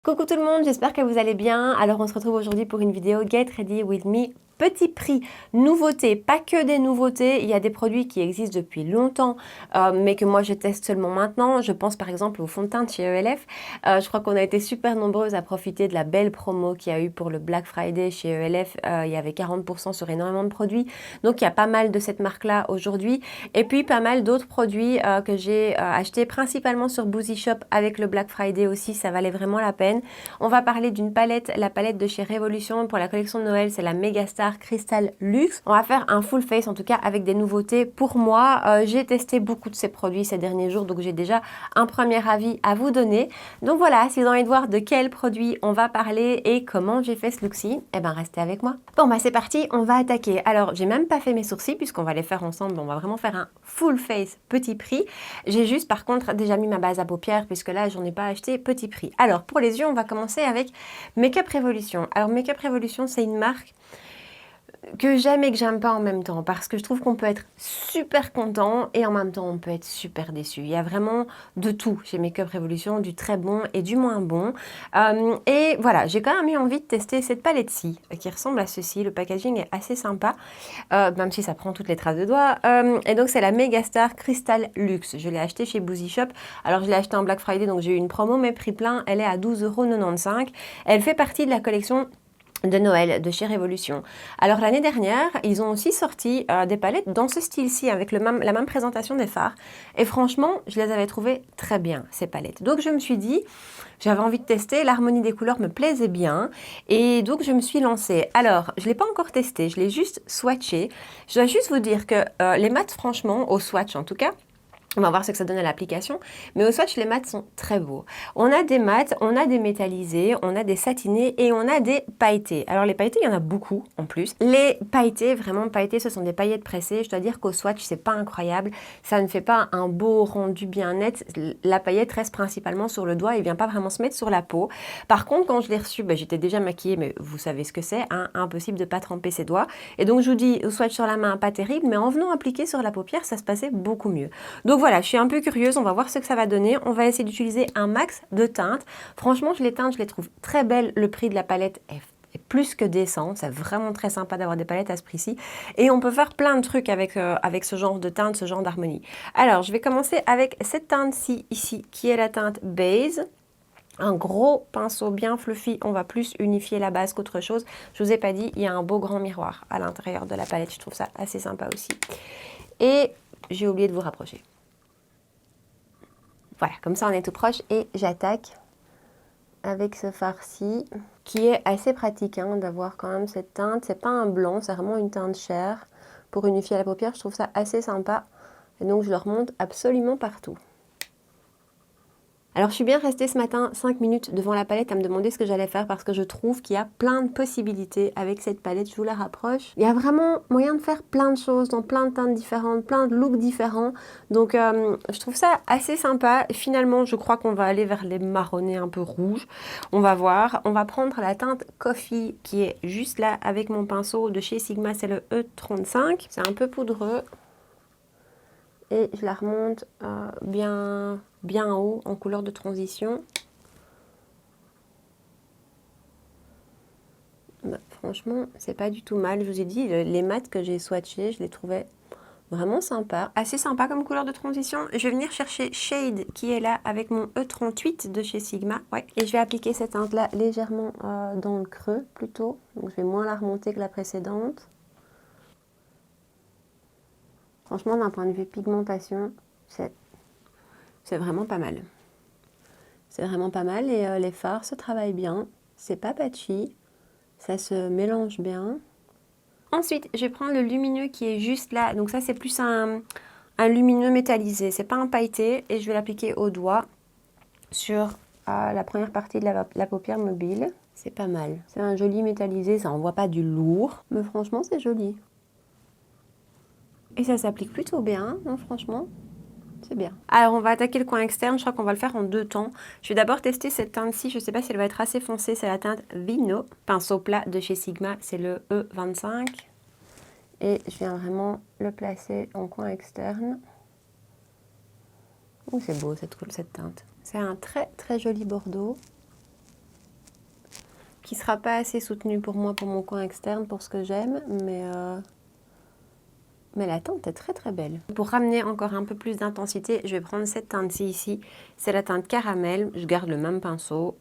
Coucou tout le monde, j'espère que vous allez bien. Alors on se retrouve aujourd'hui pour une vidéo Get Ready With Me. Petit prix, nouveautés, pas que des nouveautés, il y a des produits qui existent depuis longtemps, mais que moi je teste seulement maintenant. Je pense par exemple au fond de teint de chez ELF. Je crois qu'on a été super nombreuses à profiter de la belle promo qu'il y a eu pour le Black Friday chez ELF. Il y avait 40% sur énormément de produits, donc il y a pas mal de cette marque-là aujourd'hui. Et puis pas mal d'autres produits que j'ai achetés principalement sur Boozy Shop avec le Black Friday aussi, ça valait vraiment la peine. On va parler d'une palette, la palette de chez Révolution pour la collection de Noël, c'est la Megastar Crystal Luxe. On va faire un full face en tout cas avec des nouveautés pour moi. J'ai testé beaucoup de ces produits ces derniers jours, donc j'ai déjà un premier avis à vous donner. Donc voilà, si vous avez envie de voir de quels produits on va parler et comment j'ai fait ce look-ci, eh ben restez avec moi. Bon bah c'est parti, on va attaquer. Alors j'ai même pas fait mes sourcils puisqu'on va les faire ensemble, on va vraiment faire un full face petit prix. J'ai juste par contre déjà mis ma base à paupières puisque là j'en ai pas acheté petit prix. Alors pour les yeux, on va commencer avec Makeup Revolution. Alors Makeup Revolution, c'est une marque que j'aime et que j'aime pas en même temps parce que je trouve qu'on peut être super content et en même temps on peut être super déçu. Il y a vraiment de tout chez Makeup Revolution, du très bon et du moins bon. Et voilà, j'ai quand même eu envie de tester cette palette-ci qui ressemble à ceci. Le packaging est assez sympa, même si ça prend toutes les traces de doigts. Et donc c'est la Megastar Crystal Luxe. Je l'ai acheté chez Boozy Shop. Alors je l'ai acheté en Black Friday, donc j'ai eu une promo, mais prix plein, elle est à 12,95 €. Elle fait partie de la collection de Noël de chez Révolution. Alors l'année dernière, ils ont aussi sorti des palettes dans ce style-ci avec la même présentation des fards. Et franchement, je les avais trouvées très bien, ces palettes. Donc je me suis dit, j'avais envie de tester, l'harmonie des couleurs me plaisait bien. Et donc je me suis lancée. Alors, je ne l'ai pas encore testé, je l'ai juste swatché. Je dois juste vous dire que les mats, franchement, au swatch en tout cas, on va voir ce que ça donne à l'application. Mais au swatch, les mats sont très beaux. On a des mats, on a des métallisés, on a des satinés et on a des pailletés. Alors les pailletés, il y en a beaucoup en plus. Les pailletés, vraiment pailletés, ce sont des paillettes pressées. Je dois dire qu'au swatch, c'est pas incroyable. Ça ne fait pas un beau rendu bien net. La paillette reste principalement sur le doigt et vient pas vraiment se mettre sur la peau. Par contre, quand je l'ai reçu, j'étais déjà maquillée, mais vous savez ce que c'est, hein, impossible de pas tremper ses doigts. Et donc je vous dis, au swatch sur la main, pas terrible, mais en venant appliquer sur la paupière, ça se passait beaucoup mieux. Donc voilà, je suis un peu curieuse, on va voir ce que ça va donner. On va essayer d'utiliser un max de teintes. Franchement, les teintes, je les trouve très belles. Le prix de la palette est plus que décent. C'est vraiment très sympa d'avoir des palettes à ce prix-ci. Et on peut faire plein de trucs avec ce genre de teinte, ce genre d'harmonie. Alors, je vais commencer avec cette teinte-ci, ici, qui est la teinte Base. Un gros pinceau bien fluffy, on va plus unifier la base qu'autre chose. Je vous ai pas dit, il y a un beau grand miroir à l'intérieur de la palette. Je trouve ça assez sympa aussi. Et j'ai oublié de vous rapprocher. Voilà, comme ça on est tout proche et j'attaque avec ce fard-ci qui est assez pratique hein, d'avoir quand même cette teinte. C'est pas un blanc, c'est vraiment une teinte chair. Pour unifier la paupière, je trouve ça assez sympa. Et donc je le remonte absolument partout. Alors je suis bien restée ce matin 5 minutes devant la palette à me demander ce que j'allais faire parce que je trouve qu'il y a plein de possibilités avec cette palette, je vous la rapproche. Il y a vraiment moyen de faire plein de choses dans plein de teintes différentes, plein de looks différents. Donc je trouve ça assez sympa. Et finalement je crois qu'on va aller vers les marronnés un peu rouges. On va voir. On va prendre la teinte Coffee qui est juste là avec mon pinceau de chez Sigma, c'est le E35. C'est un peu poudreux. Et je la remonte bien haut en couleur de transition. Franchement, c'est pas du tout mal. Je vous ai dit, les mats que j'ai swatchés, je les trouvais vraiment sympas. Assez sympa comme couleur de transition. Je vais venir chercher Shade qui est là avec mon E38 de chez Sigma. Ouais. Et je vais appliquer cette teinte-là légèrement dans le creux plutôt. Donc je vais moins la remonter que la précédente. Franchement, d'un point de vue pigmentation, c'est vraiment pas mal. C'est vraiment pas mal et les fards se travaillent bien. C'est pas patchy, ça se mélange bien. Ensuite, je vais prendre le lumineux qui est juste là. Donc ça, c'est plus un lumineux métallisé. C'est pas un pailleté et je vais l'appliquer au doigt sur la première partie de la paupière mobile. C'est pas mal. C'est un joli métallisé, ça envoie pas du lourd. Mais franchement, c'est joli. Et ça s'applique plutôt bien, hein, franchement. C'est bien. Alors on va attaquer le coin externe, je crois qu'on va le faire en deux temps. Je vais d'abord tester cette teinte-ci, je ne sais pas si elle va être assez foncée, c'est la teinte Vino. Pinceau plat de chez Sigma, c'est le E25. Et je viens vraiment le placer en coin externe. Oh, c'est beau cette teinte. C'est un très très joli bordeaux. qui sera pas assez soutenu pour moi, pour mon coin externe, pour ce que j'aime, mais la teinte est très très belle. Pour ramener encore un peu plus d'intensité, je vais prendre cette teinte-ci ici. C'est la teinte caramel. Je garde le même pinceau.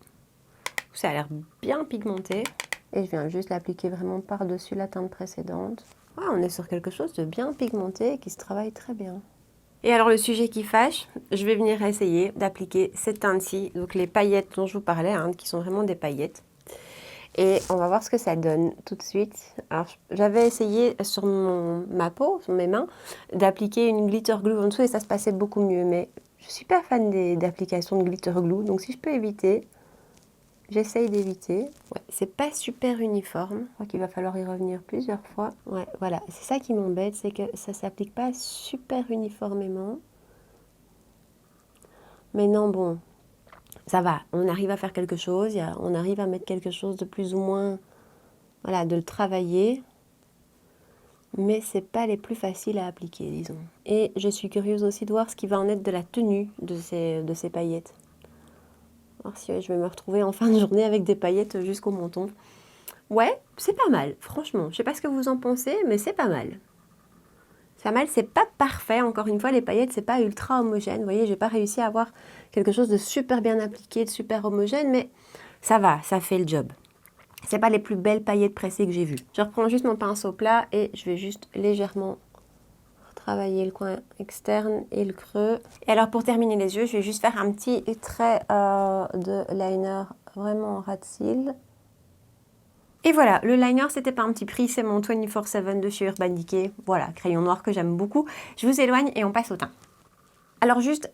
Ça a l'air bien pigmenté. Et je viens juste l'appliquer vraiment par-dessus la teinte précédente. Ouais, on est sur quelque chose de bien pigmenté et qui se travaille très bien. Et alors le sujet qui fâche, je vais venir essayer d'appliquer cette teinte-ci. Donc les paillettes dont je vous parlais, hein, qui sont vraiment des paillettes. Et on va voir ce que ça donne tout de suite. Alors, j'avais essayé sur ma peau, sur mes mains, d'appliquer une glitter glue en dessous et ça se passait beaucoup mieux. Mais je suis pas fan d'applications de glitter glue, donc si je peux éviter, j'essaye d'éviter. Ouais, c'est pas super uniforme. Je crois qu'il va falloir y revenir plusieurs fois. Ouais, voilà, c'est ça qui m'embête, c'est que ça s'applique pas super uniformément. Mais non, bon. Ça va, on arrive à faire quelque chose, on arrive à mettre quelque chose de plus ou moins, voilà, de le travailler, mais c'est pas les plus faciles à appliquer, disons. Et je suis curieuse aussi de voir ce qui va en être de la tenue de ces paillettes. Alors si je vais me retrouver en fin de journée avec des paillettes jusqu'au menton. Ouais, c'est pas mal, franchement. Je sais pas ce que vous en pensez, mais c'est pas mal. C'est pas mal, c'est pas parfait, encore une fois, les paillettes, c'est pas ultra homogène. Vous voyez, j'ai pas réussi à avoir quelque chose de super bien appliqué, de super homogène, mais ça va, ça fait le job. C'est pas les plus belles paillettes pressées que j'ai vues. Je reprends juste mon pinceau plat et je vais juste légèrement travailler le coin externe et le creux. Et alors pour terminer les yeux, je vais juste faire un petit trait de liner vraiment ras de cils. Et voilà, le liner, c'était pas un petit prix, c'est mon 24/7 de chez Urban Decay. Voilà, crayon noir que j'aime beaucoup. Je vous éloigne et on passe au teint. Alors juste,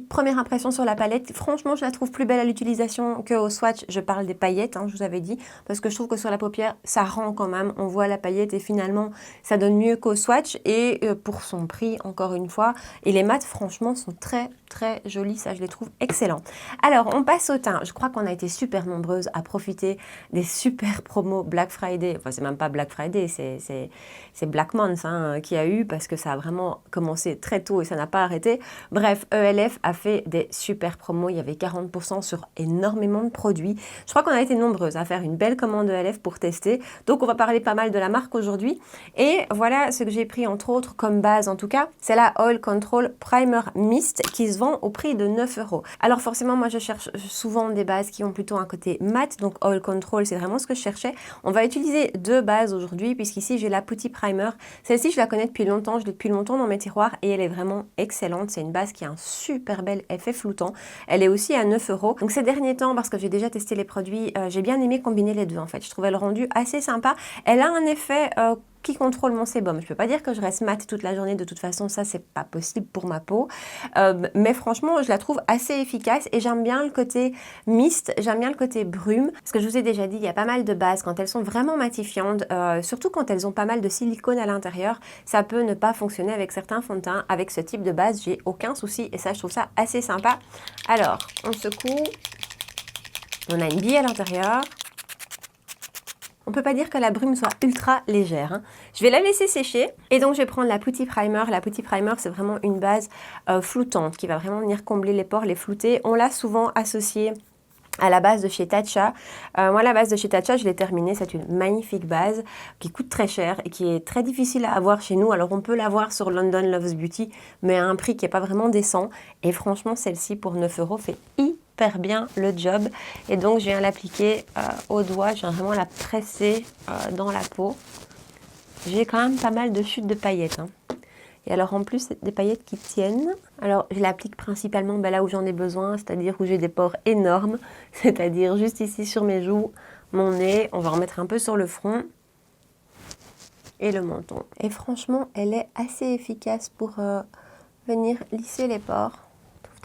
première impression sur la palette. Franchement, je la trouve plus belle à l'utilisation qu'au swatch. Je parle des paillettes, hein, je vous avais dit, parce que je trouve que sur la paupière, ça rend quand même. On voit la paillette et finalement, ça donne mieux qu'au swatch. Et pour son prix, encore une fois. Et les mats, franchement, sont très, très jolis. Ça, je les trouve excellents. Alors, on passe au teint. Je crois qu'on a été super nombreuses à profiter des super promos Black Friday. Enfin, c'est même pas Black Friday, c'est Black Month hein, qui a eu, parce que ça a vraiment commencé très tôt et ça n'a pas arrêté. Bref, ELF a fait des super promos, il y avait 40% sur énormément de produits. Je crois qu'on a été nombreuses à faire une belle commande ELF pour tester. Donc on va parler pas mal de la marque aujourd'hui. Et voilà ce que j'ai pris entre autres comme base en tout cas. C'est la Oil Control Primer Mist qui se vend au prix de 9 €. Alors forcément moi je cherche souvent des bases qui ont plutôt un côté mat. Donc Oil Control c'est vraiment ce que je cherchais. On va utiliser deux bases aujourd'hui puisqu'ici j'ai la Putty Primer. Celle-ci je la connais depuis longtemps, je l'ai depuis longtemps dans mes tiroirs et elle est vraiment excellente. C'est une base qui a un super bel effet floutant. Elle est aussi à 9 €. Donc ces derniers temps, parce que j'ai déjà testé les produits, j'ai bien aimé combiner les deux en fait. Je trouvais le rendu assez sympa. Elle a un effet qui contrôle mon sébum. Je peux pas dire que je reste mat toute la journée, de toute façon ça c'est pas possible pour ma peau, mais franchement je la trouve assez efficace et j'aime bien le côté mist, j'aime bien le côté brume, parce que je vous ai déjà dit, il y a pas mal de bases, quand elles sont vraiment matifiantes, surtout quand elles ont pas mal de silicone à l'intérieur, ça peut ne pas fonctionner avec certains fonds de teint. Avec ce type de base, j'ai aucun souci et ça je trouve ça assez sympa. Alors, on secoue, on a une bille à l'intérieur. On peut pas dire que la brume soit ultra légère. Hein. Je vais la laisser sécher et donc je vais prendre la Putty Primer. La Putty Primer, c'est vraiment une base floutante qui va vraiment venir combler les pores, les flouter. On l'a souvent associée à la base de chez Tatcha. Moi, la base de chez Tatcha, je l'ai terminée. C'est une magnifique base qui coûte très cher et qui est très difficile à avoir chez nous. Alors, on peut l'avoir sur London Loves Beauty, mais à un prix qui n'est pas vraiment décent. Et franchement, celle-ci, pour 9 € fait hyper bien le job. Et donc, je viens l'appliquer au doigt. Je viens vraiment la presser dans la peau. J'ai quand même pas mal de chutes de paillettes. Hein. Et alors en plus, des paillettes qui tiennent. Alors je l'applique principalement là où j'en ai besoin, c'est-à-dire où j'ai des pores énormes, c'est-à-dire juste ici sur mes joues, mon nez. On va en mettre un peu sur le front et le menton. Et franchement, elle est assez efficace pour venir lisser les pores.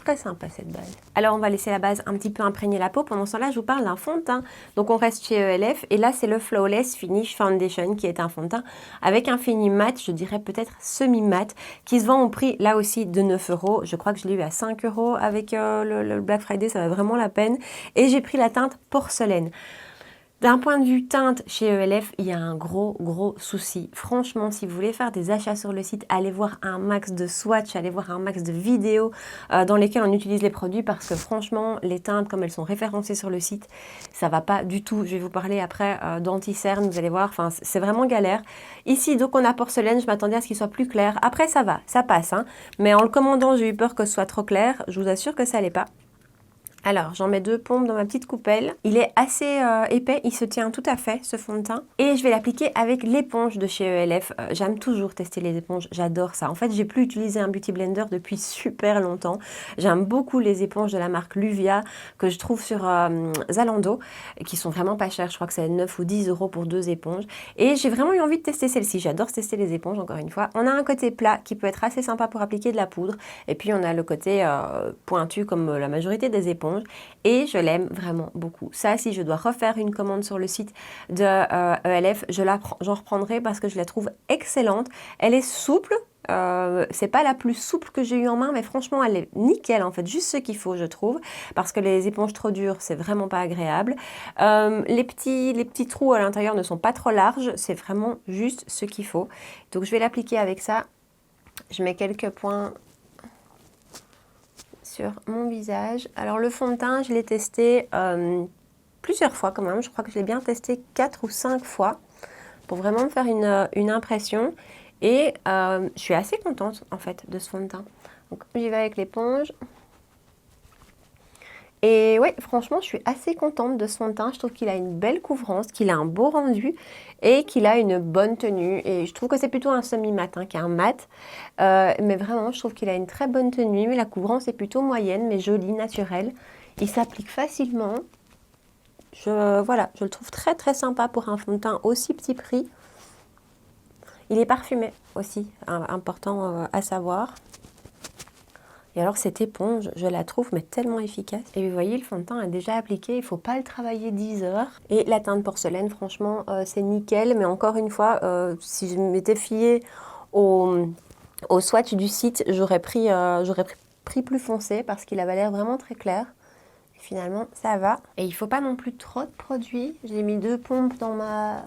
Très sympa cette base. Alors on va laisser la base un petit peu imprégner la peau. Pendant ce temps-là, je vous parle d'un fond de teint. Donc on reste chez ELF et là c'est le Flawless Finish Foundation qui est un fond de teint avec un fini mat, je dirais peut-être semi-mat, qui se vend au prix là aussi de 9 €. Je crois que je l'ai eu à 5 € avec le Black Friday, ça va vraiment la peine. Et j'ai pris la teinte porcelaine. D'un point de vue teinte, chez ELF, il y a un gros souci. Franchement, si vous voulez faire des achats sur le site, allez voir un max de swatch, allez voir un max de vidéos dans lesquelles on utilise les produits parce que franchement, les teintes, comme elles sont référencées sur le site, ça va pas du tout. Je vais vous parler après d'anti-cerne, vous allez voir, enfin, c'est vraiment galère. Ici, donc, on a porcelaine, je m'attendais à ce qu'il soit plus clair. Après, ça va, ça passe, hein. Mais en le commandant, j'ai eu peur que ce soit trop clair. Je vous assure que ça l'est pas. Alors, j'en mets 2 pompes dans ma petite coupelle. Il est assez épais, il se tient tout à fait, ce fond de teint. Et je vais l'appliquer avec l'éponge de chez ELF. J'aime toujours tester les éponges, j'adore ça. En fait, j'ai plus utilisé un Beauty Blender depuis super longtemps. J'aime beaucoup les éponges de la marque Luvia que je trouve sur Zalando, qui sont vraiment pas chères. Je crois que c'est 9 ou 10 € pour 2 éponges. Et j'ai vraiment eu envie de tester celle-ci. J'adore tester les éponges, encore une fois. On a un côté plat qui peut être assez sympa pour appliquer de la poudre. Et puis, on a le côté pointu comme la majorité des éponges. Et je l'aime vraiment beaucoup. Ça, si je dois refaire une commande sur le site de ELF, j'en reprendrai parce que je la trouve excellente. Elle est souple. C'est pas la plus souple que j'ai eu en main, mais franchement, elle est nickel en fait. Juste ce qu'il faut, je trouve. Parce que les éponges trop dures, c'est vraiment pas agréable. Les petits trous à l'intérieur ne sont pas trop larges. C'est vraiment juste ce qu'il faut. Donc, je vais l'appliquer avec ça. Je mets quelques points sur mon visage. Alors le fond de teint, je l'ai testé plusieurs fois quand même. Je crois que je l'ai bien testé 4 ou 5 fois pour vraiment me faire une impression. Et je suis assez contente en fait de ce fond de teint. Donc j'y vais avec l'éponge. Et ouais, franchement, je suis assez contente de ce fond de teint. Je trouve qu'il a une belle couvrance, qu'il a un beau rendu et qu'il a une bonne tenue. Et je trouve que c'est plutôt un semi-mat qu'un mat. Mais vraiment, je trouve qu'il a une très bonne tenue. Mais la couvrance est plutôt moyenne, mais jolie, naturelle. Il s'applique facilement. Voilà, je le trouve très sympa pour un fond de teint aussi petit prix. Il est parfumé aussi, important à savoir. Et alors cette éponge, je la trouve mais tellement efficace. Et vous voyez, le fond de teint est déjà appliqué, il ne faut pas le travailler 10 heures. Et la teinte porcelaine, franchement, c'est nickel. Mais encore une fois, si je m'étais fiée au swatch du site, j'aurais pris plus foncé parce qu'il avait l'air vraiment très clair. Et finalement, ça va. Et il ne faut pas non plus trop de produits. J'ai mis 2 pompes dans ma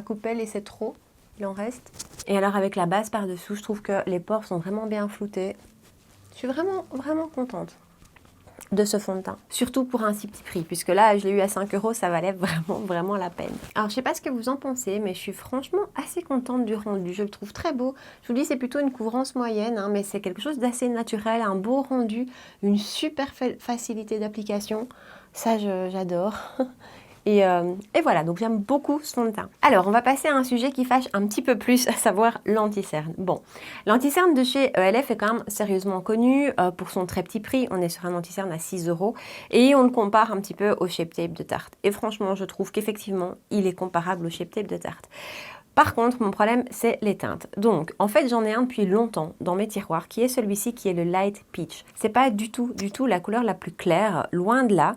coupelle et c'est trop. Il en reste. Et alors avec la base par-dessous, je trouve que les pores sont vraiment bien floutés. Je suis vraiment contente de ce fond de teint. Surtout pour un si petit prix, puisque là, je l'ai eu à 5 €, ça valait vraiment la peine. Alors, je sais pas ce que vous en pensez, mais je suis franchement assez contente du rendu. Je le trouve très beau. Je vous dis, c'est plutôt une couvrance moyenne, hein, mais c'est quelque chose d'assez naturel, un beau rendu, une super facilité d'application. Ça, j'adore. Et voilà, donc j'aime beaucoup ce fond de teint. Alors, on va passer à un sujet qui fâche un petit peu plus, à savoir l'anti-cerne. Bon, l'anti-cerne de chez ELF est quand même sérieusement connu pour son très petit prix. On est sur un anti-cerne à 6 € et on le compare un petit peu au Shape Tape de Tarte. Et franchement, je trouve qu'effectivement, il est comparable au Shape Tape de Tarte. Par contre, mon problème, c'est les teintes. Donc, en fait, j'en ai un depuis longtemps dans mes tiroirs, qui est celui-ci, qui est le Light Peach. C'est pas du tout la couleur la plus claire, loin de là.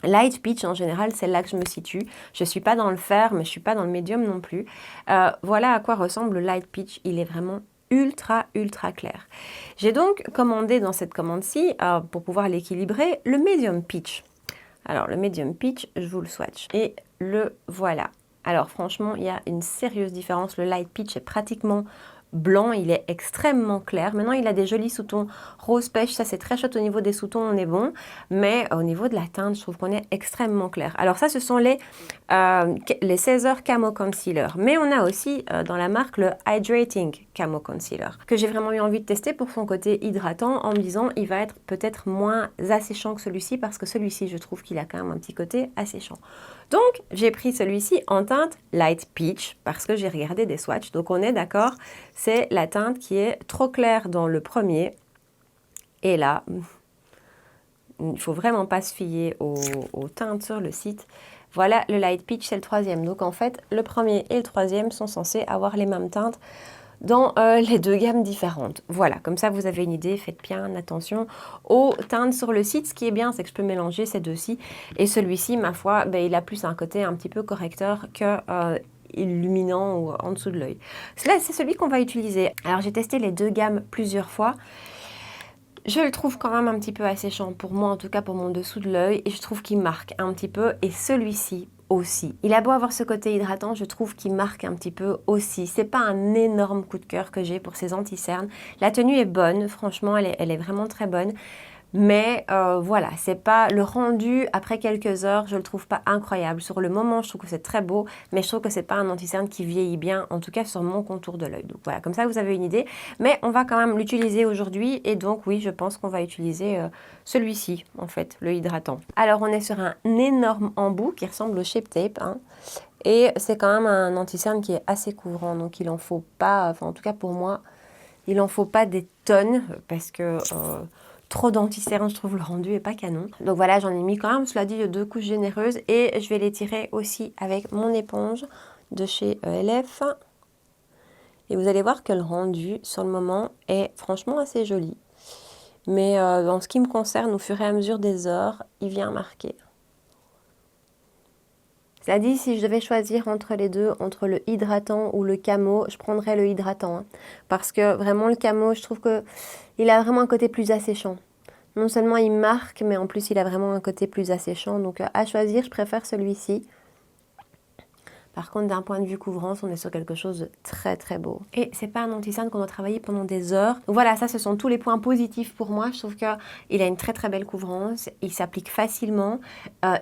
Light Peach, en général, c'est là que je me situe. Je ne suis pas dans le fer, mais je ne suis pas dans le médium non plus. Voilà à quoi ressemble le Light Peach. Il est vraiment ultra clair. J'ai donc commandé dans cette commande-ci, pour pouvoir l'équilibrer, le Medium Peach. Alors, le Medium Peach, je vous le swatch. Et le voilà. Alors, franchement, il y a une sérieuse différence. Le Light Peach est pratiquement blanc, il est extrêmement clair. Maintenant, il a des jolis sous-tons rose pêche, ça c'est très chouette au niveau des sous-tons, on est bon. Mais au niveau de la teinte, je trouve qu'on est extrêmement clair. Alors ça, ce sont les 16 heures Camo Concealer. Mais on a aussi dans la marque le Hydrating Camo Concealer, que j'ai vraiment eu envie de tester pour son côté hydratant, en me disant il va être peut-être moins asséchant que celui-ci, parce que celui-ci, je trouve qu'il a quand même un petit côté asséchant. Donc, j'ai pris celui-ci en teinte Light Peach, parce que j'ai regardé des swatchs. Donc, on est d'accord, c'est la teinte qui est trop claire dans le premier. Et là, il ne faut vraiment pas se fier aux teintes sur le site. Voilà, le Light Peach, c'est le troisième. Donc, en fait, le premier et le troisième sont censés avoir les mêmes teintes dans les 2 gammes différentes. Voilà, comme ça vous avez une idée, faites bien attention aux teintes sur le site. Ce qui est bien, c'est que je peux mélanger ces deux-ci. Et celui-ci, ma foi, il a plus un côté un petit peu correcteur que illuminant ou en dessous de l'œil. Là, c'est celui qu'on va utiliser. Alors, j'ai testé les 2 gammes plusieurs fois. Je le trouve quand même un petit peu asséchant, pour moi en tout cas pour mon dessous de l'œil, et je trouve qu'il marque un petit peu. Et celui-ci, aussi. Il a beau avoir ce côté hydratant, je trouve qu'il marque un petit peu aussi. C'est pas un énorme coup de cœur que j'ai pour ces anti-cernes. La tenue est bonne, franchement, elle est vraiment très bonne. Mais voilà, c'est pas le rendu après quelques heures, je le trouve pas incroyable. Sur le moment, je trouve que c'est très beau, mais je trouve que c'est pas un anti-cerne qui vieillit bien, en tout cas sur mon contour de l'œil. Donc voilà, comme ça vous avez une idée. Mais on va quand même l'utiliser aujourd'hui et donc oui, je pense qu'on va utiliser celui-ci en fait, le hydratant. Alors on est sur un énorme embout qui ressemble au Shape Tape, hein, et c'est quand même un anti-cerne qui est assez couvrant, donc il en faut pas, enfin en tout cas pour moi, il en faut pas des tonnes parce que trop d'anti-cernes, je trouve le rendu est pas canon. Donc voilà, j'en ai mis quand même, cela dit, 2 couches généreuses et je vais les tirer aussi avec mon éponge de chez ELF. Et vous allez voir que le rendu sur le moment est franchement assez joli. Mais en ce qui me concerne, au fur et à mesure des heures, il vient marquer. Cela dit, si je devais choisir entre les deux, entre le hydratant ou le camo, je prendrais le hydratant. Hein, parce que vraiment le camo, je trouve que il a vraiment un côté plus asséchant. Non seulement il marque, mais en plus il a vraiment un côté plus asséchant. Donc à choisir, je préfère celui-ci. Par contre, d'un point de vue couvrance, on est sur quelque chose de très très beau. Et c'est pas un anti-cerne qu'on doit travailler pendant des heures. Donc voilà, ça ce sont tous les points positifs pour moi. Je trouve qu'il a une très très belle couvrance. Il s'applique facilement.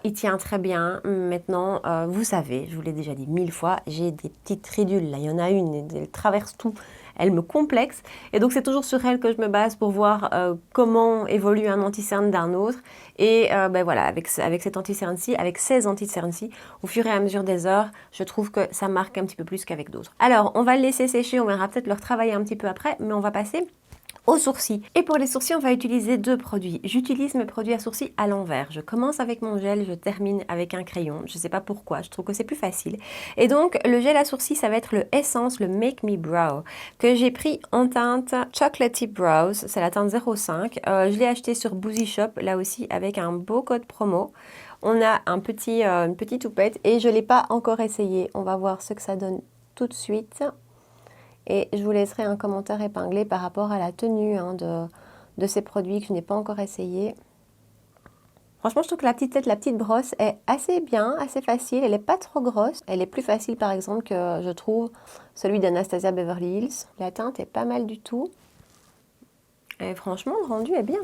Il tient très bien. Maintenant, vous savez, je vous l'ai déjà dit 1000 fois, j'ai des petites ridules. Là, il y en a une, elle traverse tout. Elle me complexe et donc c'est toujours sur elle que je me base pour voir comment évolue un anti-cerne d'un autre. Et ben voilà, avec cet anti-cerne-ci, avec ces anti-cernes-ci, au fur et à mesure des heures, je trouve que ça marque un petit peu plus qu'avec d'autres. Alors, on va le laisser sécher, on verra peut-être le retravailler un petit peu après, mais on va passer aux sourcils. Et pour les sourcils, on va utiliser 2 produits. J'utilise mes produits à sourcils à l'envers. Je commence avec mon gel, je termine avec un crayon. Je ne sais pas pourquoi, je trouve que c'est plus facile. Et donc, le gel à sourcils, ça va être le Essence, le Make Me Brow, que j'ai pris en teinte Chocolatey Brows. C'est la teinte 05. Je l'ai acheté sur Boozy Shop, là aussi, avec un beau code promo. On a une petite toupette et je ne l'ai pas encore essayé. On va voir ce que ça donne tout de suite. Et je vous laisserai un commentaire épinglé par rapport à la tenue de ces produits que je n'ai pas encore essayé. Franchement, je trouve que la petite brosse est assez bien, assez facile. Elle n'est pas trop grosse. Elle est plus facile, par exemple, que je trouve celui d'Anastasia Beverly Hills. La teinte est pas mal du tout. Et franchement, le rendu est bien.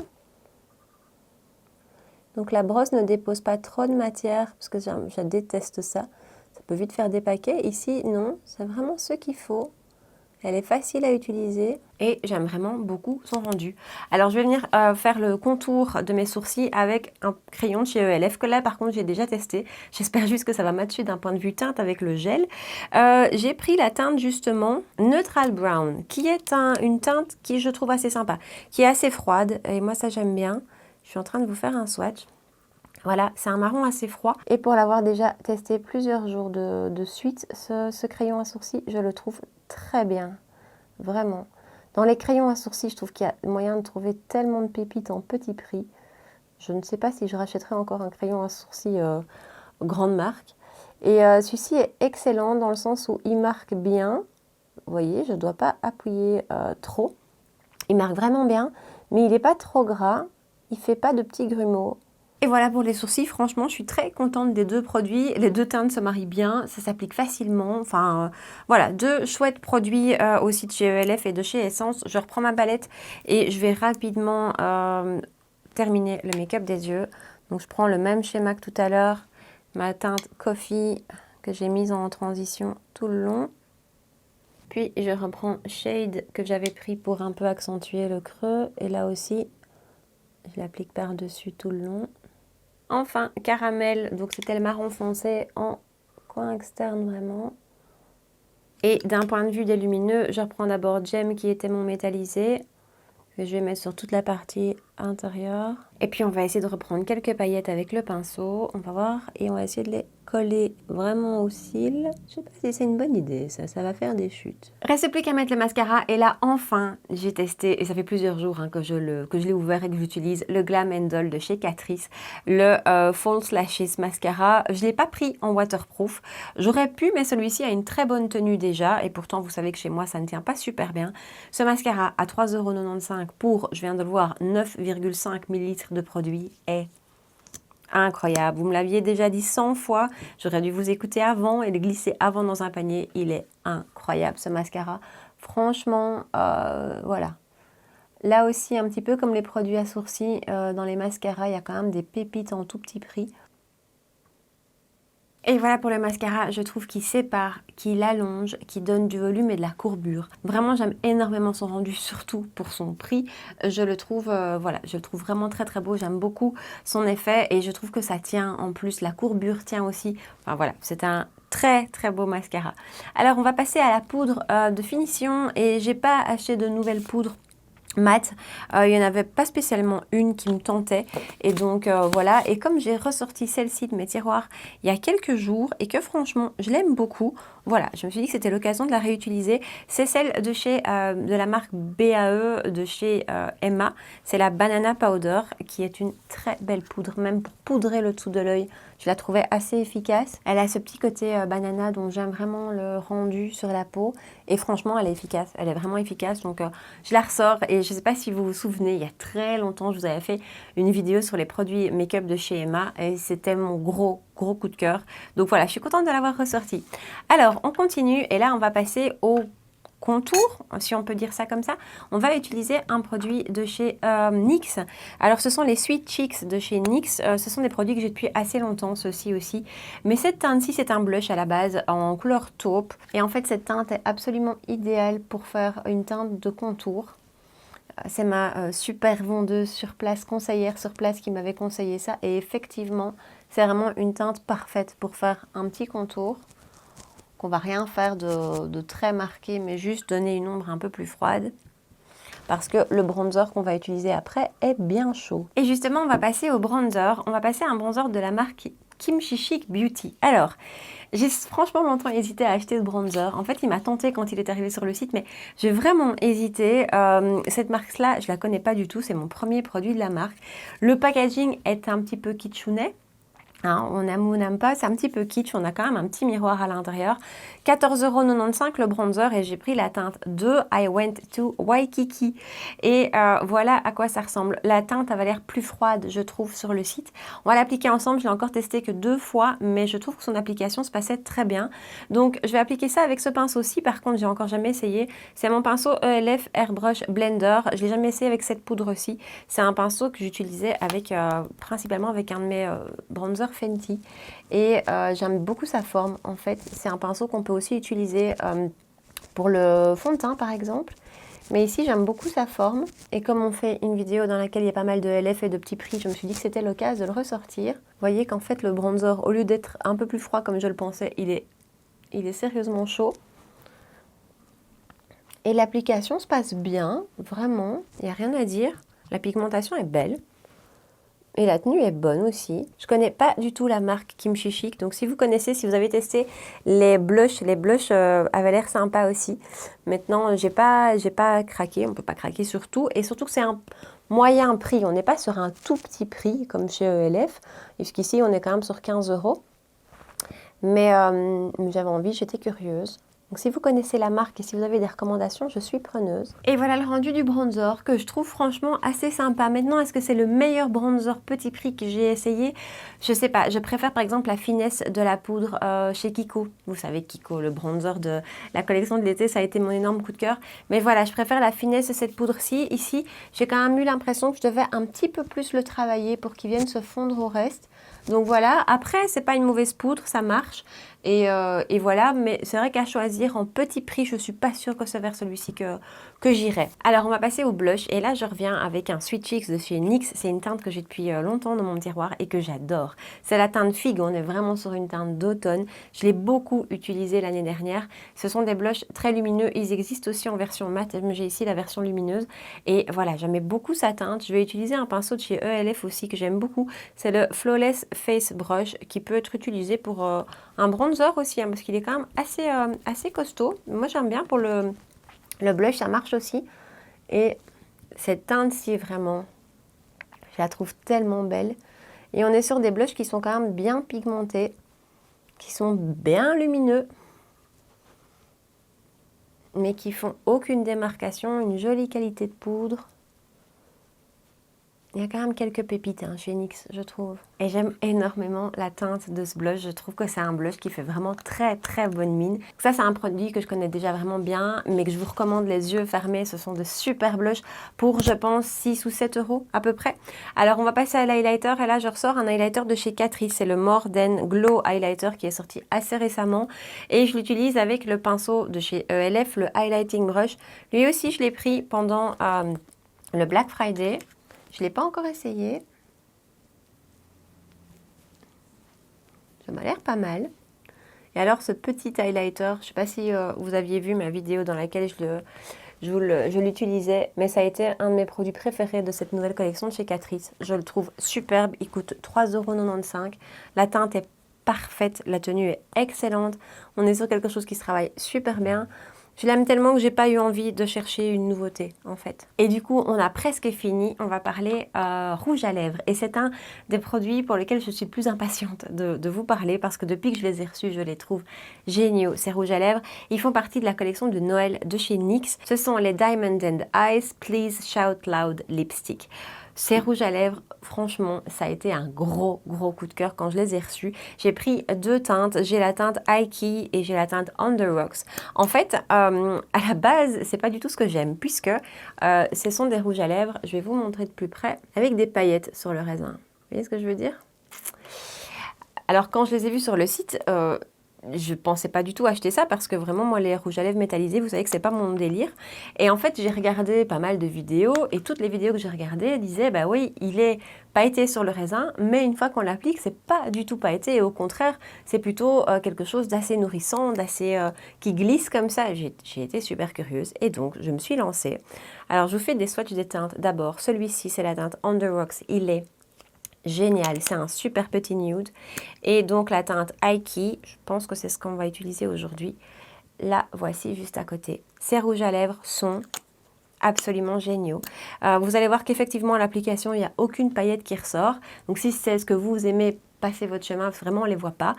Donc la brosse ne dépose pas trop de matière, parce que je déteste ça. Ça peut vite faire des paquets. Ici, non, c'est vraiment ce qu'il faut. Elle est facile à utiliser et j'aime vraiment beaucoup son rendu. Alors je vais venir faire le contour de mes sourcils avec un crayon de chez ELF que là par contre j'ai déjà testé. J'espère juste que ça va matcher d'un point de vue teinte avec le gel. J'ai pris la teinte justement Neutral Brown qui est une teinte qui je trouve assez sympa, qui est assez froide et moi ça j'aime bien. Je suis en train de vous faire un swatch. Voilà, c'est un marron assez froid. Et pour l'avoir déjà testé plusieurs jours de suite, ce crayon à sourcils, je le trouve très bien. Vraiment. Dans les crayons à sourcils, je trouve qu'il y a moyen de trouver tellement de pépites en petit prix. Je ne sais pas si je rachèterai encore un crayon à sourcils grande marque. Et celui-ci est excellent dans le sens où il marque bien. Vous voyez, je ne dois pas appuyer trop. Il marque vraiment bien, mais il n'est pas trop gras. Il ne fait pas de petits grumeaux. Et voilà pour les sourcils, franchement, je suis très contente des 2 produits. Les 2 teintes se marient bien, ça s'applique facilement. Enfin, voilà, 2 chouettes produits aussi de chez ELF et de chez Essence. Je reprends ma palette et je vais rapidement terminer le make-up des yeux. Donc, je prends le même schéma que tout à l'heure, ma teinte Coffee que j'ai mise en transition tout le long. Puis, je reprends Shade que j'avais pris pour un peu accentuer le creux. Et là aussi, je l'applique par-dessus tout le long. Enfin, caramel, donc c'était le marron foncé en coin externe vraiment. Et d'un point de vue des lumineux, je reprends d'abord Gem qui était mon métallisé, que je vais mettre sur toute la partie intérieure. Et puis on va essayer de reprendre quelques paillettes avec le pinceau, on va voir, et on va essayer de les coller vraiment aux cils. Je sais pas si c'est une bonne idée, ça va faire des chutes. Reste plus qu'à mettre le mascara, et là enfin j'ai testé, et ça fait plusieurs jours que je l'ai ouvert et que j'utilise le Glam Doll de chez Catrice, le False Lashes Mascara. Je ne l'ai pas pris en waterproof, j'aurais pu, mais celui-ci a une très bonne tenue déjà, et pourtant vous savez que chez moi ça ne tient pas super bien. Ce mascara à 3,95 € pour, je viens de le voir, 9,5 ml de produit est incroyable. Vous me l'aviez déjà dit 100 fois. J'aurais dû vous écouter avant et le glisser avant dans un panier. Il est incroyable ce mascara. Franchement, voilà. Là aussi, un petit peu comme les produits à sourcils, dans les mascaras, il y a quand même des pépites en tout petit prix. Et voilà pour le mascara, je trouve qu'il sépare, qu'il allonge, qu'il donne du volume et de la courbure. Vraiment, j'aime énormément son rendu, surtout pour son prix. Je le trouve, voilà, je le trouve vraiment très très beau. J'aime beaucoup son effet et je trouve que ça tient en plus. La courbure tient aussi. Enfin voilà, c'est un très très beau mascara. Alors, on va passer à la poudre de finition et j'ai pas acheté de nouvelles poudres mat. Il n'y en avait pas spécialement une qui me tentait et donc voilà, et comme j'ai ressorti celle-ci de mes tiroirs il y a quelques jours et que franchement je l'aime beaucoup, voilà, je me suis dit que c'était l'occasion de la réutiliser. C'est celle de chez de la marque BAE de chez Emma, c'est la Banana Powder qui est une très belle poudre, même pour poudrer le dessous de l'œil. Je la trouvais assez efficace. Elle a ce petit côté banana dont j'aime vraiment le rendu sur la peau. Et franchement, elle est efficace. Elle est vraiment efficace. Donc, je la ressors. Et je ne sais pas si vous vous souvenez, il y a très longtemps, je vous avais fait une vidéo sur les produits make-up de chez Emma. Et c'était mon gros coup de cœur. Donc voilà, je suis contente de l'avoir ressorti. Alors, on continue. Et là, on va passer au contour, si on peut dire ça comme ça. On va utiliser un produit de chez NYX. Alors ce sont les Sweet Cheeks de chez NYX. Ce sont des produits que j'ai depuis assez longtemps, ceux-ci aussi. Mais cette teinte-ci, c'est un blush à la base en couleur taupe. Et en fait, cette teinte est absolument idéale pour faire une teinte de contour. C'est ma super vendeuse sur place, conseillère sur place qui m'avait conseillé ça. Et effectivement, c'est vraiment une teinte parfaite pour faire un petit contour. Qu'on va rien faire de très marqué, mais juste donner une ombre un peu plus froide. Parce que le bronzer qu'on va utiliser après est bien chaud. Et justement, on va passer au bronzer. On va passer à un bronzer de la marque Kimchi Chic Beauty. Alors, j'ai franchement longtemps hésité à acheter ce bronzer. En fait, il m'a tenté quand il est arrivé sur le site, mais j'ai vraiment hésité. Cette marque-là, je la connais pas du tout. C'est mon premier produit de la marque. Le packaging est un petit peu kitschounet. Hein, on aime ou on n'aime pas, c'est un petit peu kitsch, on a quand même un petit miroir à l'intérieur. 14,95 € le bronzer et j'ai pris la teinte 2 I Went to Waikiki. Et voilà à quoi ça ressemble. La teinte avait l'air plus froide, je trouve, sur le site. On va l'appliquer ensemble, je l'ai encore testé que 2 fois, mais je trouve que son application se passait très bien. Donc je vais appliquer ça avec ce pinceau-ci, par contre j'ai encore jamais essayé. C'est mon pinceau ELF Airbrush Blender, je l'ai jamais essayé avec cette poudre-ci. C'est un pinceau que j'utilisais avec principalement avec un de mes bronzers Fenty et j'aime beaucoup sa forme en fait. C'est un pinceau qu'on peut aussi utiliser pour le fond de teint par exemple. Mais ici j'aime beaucoup sa forme et comme on fait une vidéo dans laquelle il y a pas mal de LF et de petits prix, je me suis dit que c'était l'occasion de le ressortir. Vous voyez qu'en fait le bronzer, au lieu d'être un peu plus froid comme je le pensais, il est sérieusement chaud. Et l'application se passe bien, vraiment, il n'y a rien à dire. La pigmentation est belle. Et la tenue est bonne aussi. Je connais pas du tout la marque Kimchi Chic. Donc si vous connaissez, si vous avez testé les blushs avaient l'air sympa aussi. Maintenant, j'ai pas craqué. On peut pas craquer sur tout. Et surtout que c'est un moyen prix. On n'est pas sur un tout petit prix comme chez ELF. Jusqu'ici, on est quand même sur 15 €. Mais j'avais envie, j'étais curieuse. Donc si vous connaissez la marque et si vous avez des recommandations, je suis preneuse. Et voilà le rendu du bronzer que je trouve franchement assez sympa. Maintenant, est-ce que c'est le meilleur bronzer petit prix que j'ai essayé? Je sais pas, je préfère par exemple la finesse de la poudre chez Kiko. Vous savez Kiko, le bronzer de la collection de l'été, ça a été mon énorme coup de cœur. Mais voilà, je préfère la finesse de cette poudre-ci. Ici, j'ai quand même eu l'impression que je devais un petit peu plus le travailler pour qu'il vienne se fondre au reste. Donc voilà, après, c'est pas une mauvaise poudre, ça marche. Et voilà, mais c'est vrai qu'à choisir en petit prix, je suis pas sûre que c'est vers celui-ci que j'irai. Alors, on va passer au blush. Et là, je reviens avec un Sweet Cheeks de chez NYX. C'est une teinte que j'ai depuis longtemps dans mon tiroir et que j'adore. C'est la teinte Figue. On est vraiment sur une teinte d'automne. Je l'ai beaucoup utilisée l'année dernière. Ce sont des blushs très lumineux. Ils existent aussi en version mat. J'ai ici la version lumineuse. Et voilà, j'aimais beaucoup sa teinte. Je vais utiliser un pinceau de chez ELF aussi que j'aime beaucoup. C'est le Flawless Face Brush qui peut être utilisé pour un bronzer aussi, hein, parce qu'il est quand même assez costaud. Moi, j'aime bien pour le blush, ça marche aussi. Et cette teinte-ci, vraiment, je la trouve tellement belle. Et on est sur des blushs qui sont quand même bien pigmentés, qui sont bien lumineux, mais qui font aucune démarcation, une jolie qualité de poudre. Il y a quand même quelques pépites hein, chez NYX, je trouve. Et j'aime énormément la teinte de ce blush. Je trouve que c'est un blush qui fait vraiment très très bonne mine. Ça, c'est un produit que je connais déjà vraiment bien, mais que je vous recommande les yeux fermés. Ce sont de super blushs pour, je pense, 6 ou 7 euros à peu près. Alors, on va passer à l'highlighter. Et là, je ressors un highlighter de chez Catrice. C'est le More Than Glow Highlighter qui est sorti assez récemment. Et je l'utilise avec le pinceau de chez ELF, le Highlighting Brush. Lui aussi, je l'ai pris pendant le Black Friday. Je ne l'ai pas encore essayé. Ça m'a l'air pas mal. Et alors ce petit highlighter, je ne sais pas si vous aviez vu ma vidéo dans laquelle je l'utilisais, mais ça a été un de mes produits préférés de cette nouvelle collection de chez Catrice. Je le trouve superbe, il coûte 3,95 €. La teinte est parfaite, la tenue est excellente. On est sur quelque chose qui se travaille super bien. Je l'aime tellement que j'ai pas eu envie de chercher une nouveauté en fait. Et du coup, on a presque fini. On va parler rouge à lèvres. Et c'est un des produits pour lesquels je suis plus impatiente de vous parler parce que depuis que je les ai reçus, je les trouve géniaux. Ces rouges à lèvres, ils font partie de la collection de Noël de chez NYX. Ce sont les Diamond and Eyes Please Shout Loud Lipstick. Ces rouges à lèvres, franchement, ça a été un gros coup de cœur quand je les ai reçus. J'ai pris deux teintes. J'ai la teinte Ikey et j'ai la teinte Under Rocks. En fait, à la base, c'est pas du tout ce que j'aime puisque ce sont des rouges à lèvres. Je vais vous montrer de plus près avec des paillettes sur le raisin. Vous voyez ce que je veux dire? Alors, quand je les ai vus sur le site, je pensais pas du tout acheter ça parce que vraiment moi les rouges à lèvres métallisés, vous savez que c'est pas mon délire. Et en fait j'ai regardé pas mal de vidéos et toutes les vidéos que j'ai regardées disaient bah oui il est pailleté sur le raisin, mais une fois qu'on l'applique c'est pas du tout pailleté et au contraire c'est plutôt quelque chose d'assez nourrissant, d'assez qui glisse comme ça. J'ai été super curieuse et donc je me suis lancée. Alors je vous fais des swatchs des teintes. D'abord celui-ci c'est la teinte Under Rocks, il est génial, c'est un super petit nude. Et donc la teinte Ikey, je pense que c'est ce qu'on va utiliser aujourd'hui. La voici juste à côté. Ces rouges à lèvres sont absolument géniaux. Vous allez voir qu'effectivement à l'application, il n'y a aucune paillette qui ressort. Donc si c'est ce que vous aimez, passez votre chemin, vraiment on ne les voit pas.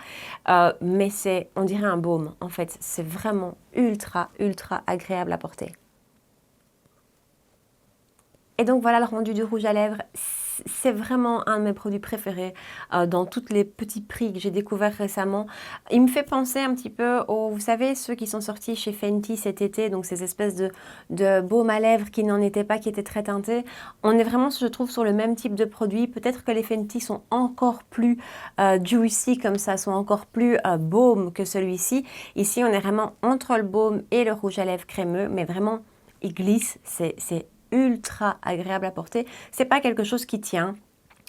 Mais c'est, on dirait un baume en fait. C'est vraiment ultra agréable à porter. Et donc voilà le rendu du rouge à lèvres. C'est vraiment un de mes produits préférés dans tous les petits prix que j'ai découverts récemment. Il me fait penser un petit peu aux, vous savez, ceux qui sont sortis chez Fenty cet été, donc ces espèces de baumes à lèvres qui n'en étaient pas, qui étaient très teintés. On est vraiment, je trouve, sur le même type de produit. Peut-être que les Fenty sont encore plus juicy comme ça, sont encore plus baumes que celui-ci. Ici, on est vraiment entre le baume et le rouge à lèvres crémeux, mais vraiment, il glisse, c'est ultra agréable à porter. C'est pas quelque chose qui tient,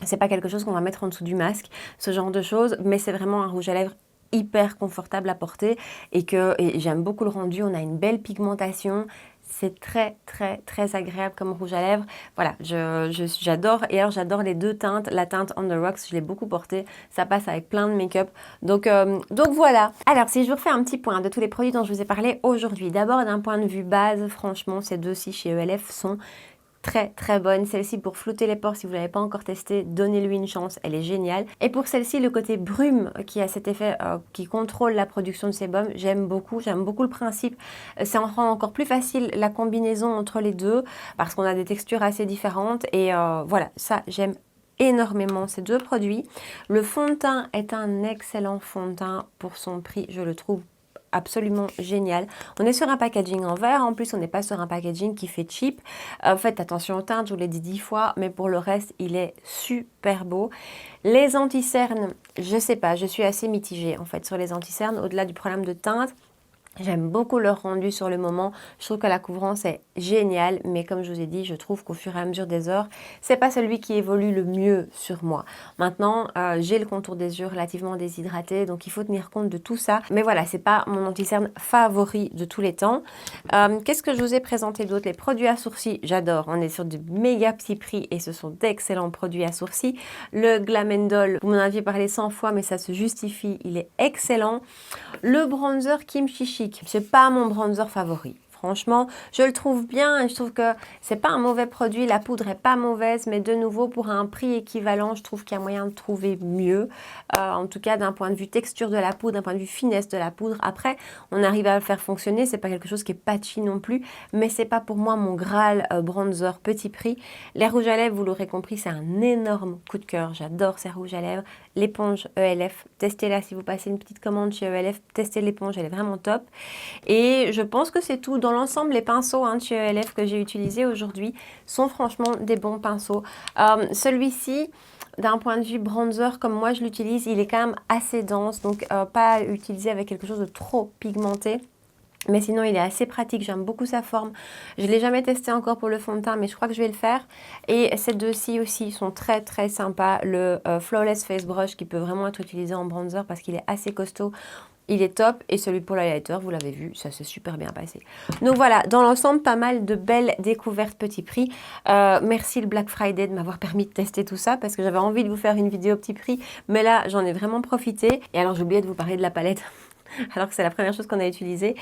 c'est pas quelque chose qu'on va mettre en dessous du masque, ce genre de choses, mais c'est vraiment un rouge à lèvres hyper confortable à porter et j'aime beaucoup le rendu. On a une belle pigmentation. C'est très agréable comme rouge à lèvres. Voilà, j'adore. Et alors, j'adore les deux teintes. La teinte Under Rocks, je l'ai beaucoup portée. Ça passe avec plein de make-up. Donc voilà. Alors, si je vous refais un petit point de tous les produits dont je vous ai parlé aujourd'hui. D'abord, d'un point de vue base, franchement, ces deux-ci chez ELF sont très bonne. Celle-ci pour flouter les pores, si vous ne l'avez pas encore testé, donnez-lui une chance, elle est géniale. Et pour celle-ci, le côté brume qui a cet effet qui contrôle la production de sébum, j'aime beaucoup le principe. Ça en rend encore plus facile la combinaison entre les deux parce qu'on a des textures assez différentes et voilà, ça j'aime énormément ces deux produits. Le fond de teint est un excellent fond de teint pour son prix, je le trouve absolument génial. On est sur un packaging en verre, en plus on n'est pas sur un packaging qui fait cheap. Faites attention aux teintes, je vous l'ai dit 10 fois, mais pour le reste, il est super beau. Les anti-cernes, je sais pas, je suis assez mitigée en fait sur les anti-cernes, au-delà du problème de teinte. J'aime beaucoup leur rendu sur le moment. Je trouve que la couvrance est géniale, mais comme je vous ai dit, je trouve qu'au fur et à mesure des heures, c'est pas celui qui évolue le mieux sur moi. Maintenant, j'ai le contour des yeux relativement déshydraté, donc il faut tenir compte de tout ça. Mais voilà, c'est pas mon anti-cerne favori de tous les temps. Qu'est-ce que je vous ai présenté d'autre? Les produits à sourcils, j'adore. On est sur de méga petits prix et ce sont d'excellents produits à sourcils. Le Glamendol, vous m'en aviez parlé 100 fois, mais ça se justifie. Il est excellent. Le bronzer Kimchi Chic, c'est pas mon bronzer favori. franchement, je le trouve bien et je trouve que c'est pas un mauvais produit. La poudre est pas mauvaise, mais de nouveau, pour un prix équivalent, je trouve qu'il y a moyen de trouver mieux. En tout cas, d'un point de vue texture de la poudre, d'un point de vue finesse de la poudre. Après, on arrive à le faire fonctionner. C'est pas quelque chose qui est patchy non plus, mais c'est pas pour moi mon Graal bronzer petit prix. Les rouges à lèvres, vous l'aurez compris, c'est un énorme coup de cœur. J'adore ces rouges à lèvres. L'éponge ELF, testez-la si vous passez une petite commande chez ELF. Testez l'éponge, elle est vraiment top. Et je pense que c'est tout. Dans l'ensemble, les pinceaux de chez ELF que j'ai utilisés aujourd'hui sont franchement des bons pinceaux. Celui-ci, d'un point de vue bronzer, comme moi je l'utilise, il est quand même assez dense, donc pas à utiliser avec quelque chose de trop pigmenté. Mais sinon, il est assez pratique, j'aime beaucoup sa forme. Je ne l'ai jamais testé encore pour le fond de teint, mais je crois que je vais le faire. Et ces deux-ci aussi sont très très sympas. Le Flawless Face Brush qui peut vraiment être utilisé en bronzer parce qu'il est assez costaud. Il est top. Et celui pour l'highlighter, vous l'avez vu, ça s'est super bien passé. Donc voilà, dans l'ensemble, pas mal de belles découvertes petit prix. Merci le Black Friday de m'avoir permis de tester tout ça parce que j'avais envie de vous faire une vidéo petit prix. Mais là, j'en ai vraiment profité. Et alors, j'ai oublié de vous parler de la palette. Alors que c'est la première chose qu'on a utilisée.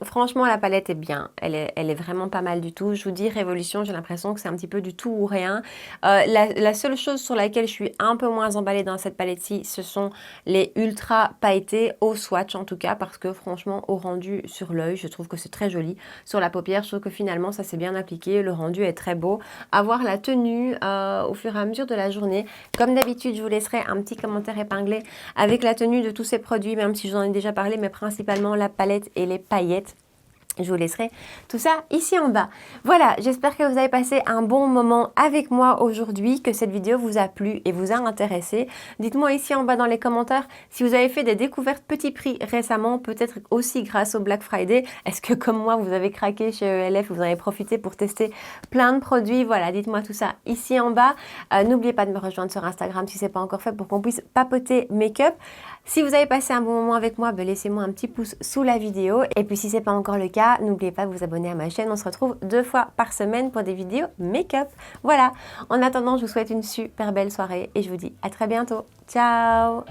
Franchement, la palette est bien. Elle est vraiment pas mal du tout. Je vous dis, Révolution, j'ai l'impression que c'est un petit peu du tout ou rien. La seule chose sur laquelle je suis un peu moins emballée dans cette palette-ci, ce sont les ultra pailletés au swatch en tout cas, parce que franchement, au rendu sur l'œil, je trouve que c'est très joli. Sur la paupière, je trouve que finalement, ça s'est bien appliqué. Le rendu est très beau. À voir la tenue au fur et à mesure de la journée. Comme d'habitude, je vous laisserai un petit commentaire épinglé avec la tenue de tous ces produits, même si je vous en ai déjà parlé, mais principalement la palette et les paillettes. Je vous laisserai tout ça ici en bas. Voilà, j'espère que vous avez passé un bon moment avec moi aujourd'hui, que cette vidéo vous a plu et vous a intéressé. Dites-moi ici en bas dans les commentaires si vous avez fait des découvertes petit prix récemment, peut-être aussi grâce au Black Friday. Est-ce que comme moi, vous avez craqué chez ELF, vous en avez profité pour tester plein de produits? Voilà, dites-moi tout ça ici en bas. N'oubliez pas de me rejoindre sur Instagram si ce n'est pas encore fait pour qu'on puisse papoter make-up. Si vous avez passé un bon moment avec moi, laissez-moi un petit pouce sous la vidéo. Et puis si ce n'est pas encore le cas, n'oubliez pas de vous abonner à ma chaîne. On se retrouve 2 fois par semaine pour des vidéos make-up. Voilà. En attendant, je vous souhaite une super belle soirée et je vous dis à très bientôt. Ciao!